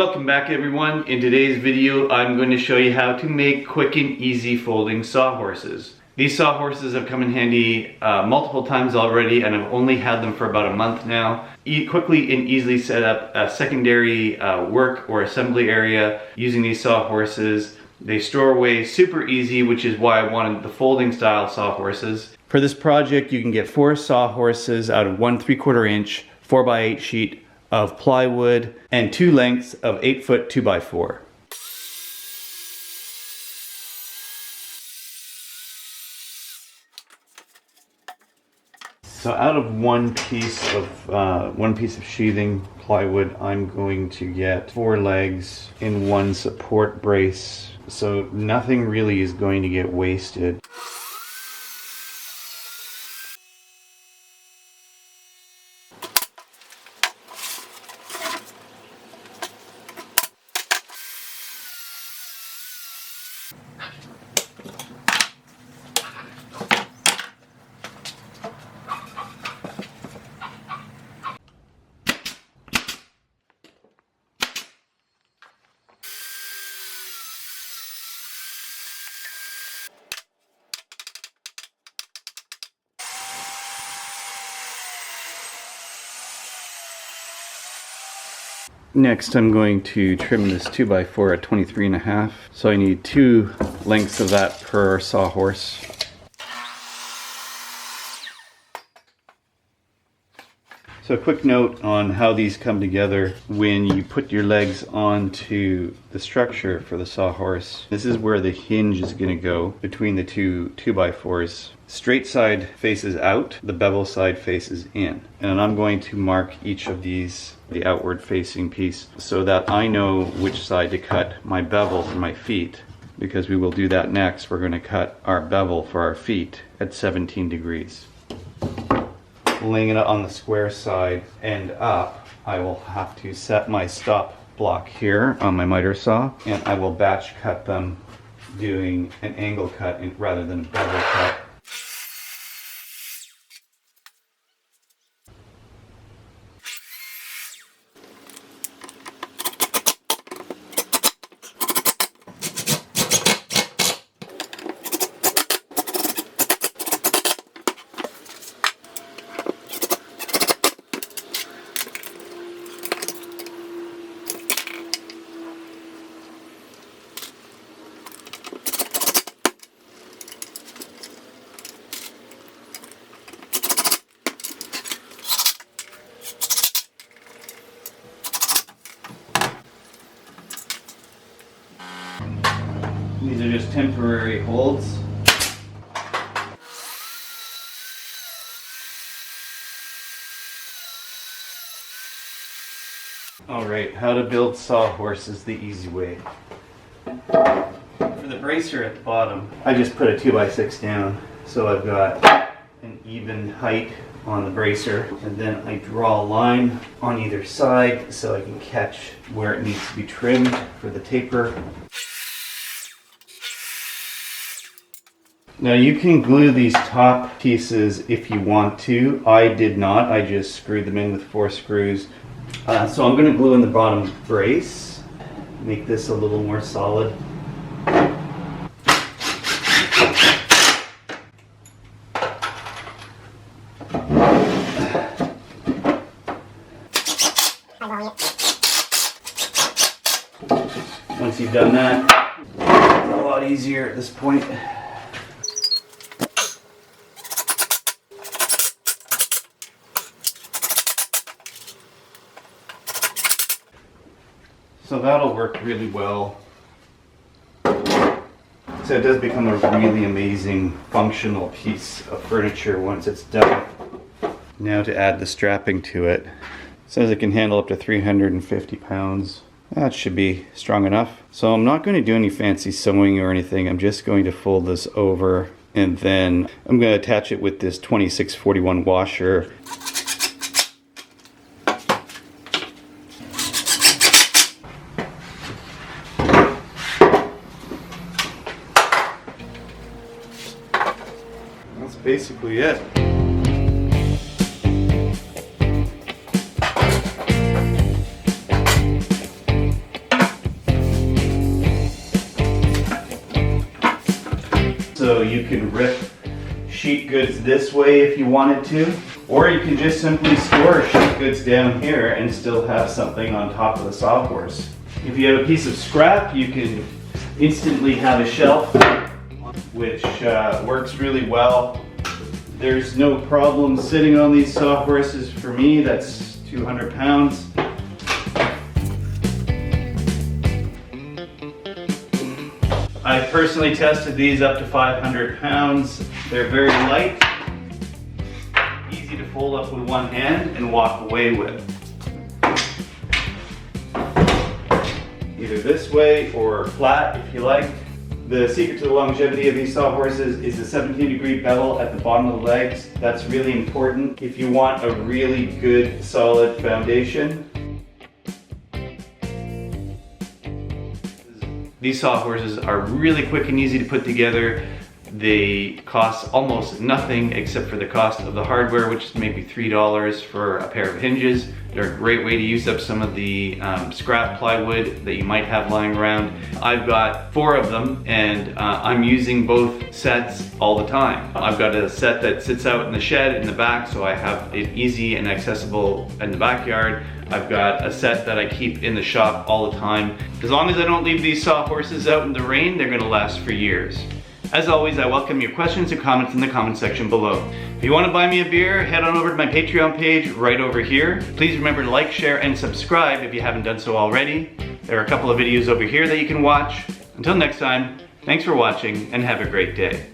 Welcome back everyone. In today's video I'm going to show you how to make quick and easy folding sawhorses. These sawhorses have come in handy multiple times already, and I've only had them for about a month now. Quickly and easily set up a secondary work or assembly area using these sawhorses. They store away super easy, which is why I wanted the folding style sawhorses. For this project you can get 4 sawhorses out of 1 3/4 inch 4x8 sheet of plywood and 2 lengths of 8-foot 2x4. So out of one piece of sheathing plywood, I'm going to get 4 legs in 1 support brace, so nothing really is going to get wasted. Next I'm going to trim this 2x4 at 23.5. So I need 2 lengths of that per sawhorse. So a quick note on how these come together. When you put your legs onto the structure for the sawhorse, this is where the hinge is going to go between the 2 2x4s. Straight side faces out, the bevel side faces in. And I'm going to mark each of these, the outward facing piece, so that I know which side to cut my bevel for my feet, because we will do that next. We're going to cut our bevel for our feet at 17 degrees. Laying it on the square side and up, I will have to set my stop block here on my miter saw, and I will batch cut them doing an angle cut rather than a bevel cut. These are just temporary holds. Alright, how to build sawhorses the easy way. For the bracer at the bottom, I just put a 2x6 down, so I've got an even height on the bracer, and then I draw a line on either side so I can catch where it needs to be trimmed for the taper. Now you can glue these top pieces if you want to. I did not, I just screwed them in with 4 screws. So I'm going to glue in the bottom brace, make this a little more solid. Once you've done that, it's a lot easier at this point. So that'll work really well. So it does become a really amazing functional piece of furniture once it's done. Now to add the strapping to it. It says it can handle up to 350 pounds. That should be strong enough. So I'm not going to do any fancy sewing or anything. I'm just going to fold this over, and then I'm going to attach it with this 2641 washer. That's basically it. So you can rip sheet goods this way if you wanted to, or you can just simply store sheet goods down here and still have something on top of the sawhorse. If you have a piece of scrap, you can instantly have a shelf, which works really well. There's no problem sitting on these sawhorses. For me, that's 200 pounds. I personally tested these up to 500 pounds. They're very light, easy to fold up with one hand and walk away with. Either this way or flat if you like. The secret to the longevity of these sawhorses is the 17-degree bevel at the bottom of the legs. That's really important if you want a really good, solid foundation. These sawhorses are really quick and easy to put together. They cost almost nothing except for the cost of the hardware, which is maybe $3 for a pair of hinges. They're a great way to use up some of the scrap plywood that you might have lying around. I've got 4 of them, and I'm using both sets all the time. I've got a set that sits out in the shed in the back, so I have it easy and accessible in the backyard. I've got a set that I keep in the shop all the time. As long as I don't leave these sawhorses out in the rain, they're gonna last for years. As always, I welcome your questions and comments in the comment section below. If you want to buy me a beer, head on over to my Patreon page right over here. Please remember to like, share, and subscribe if you haven't done so already. There are a couple of videos over here that you can watch. Until next time, thanks for watching and have a great day.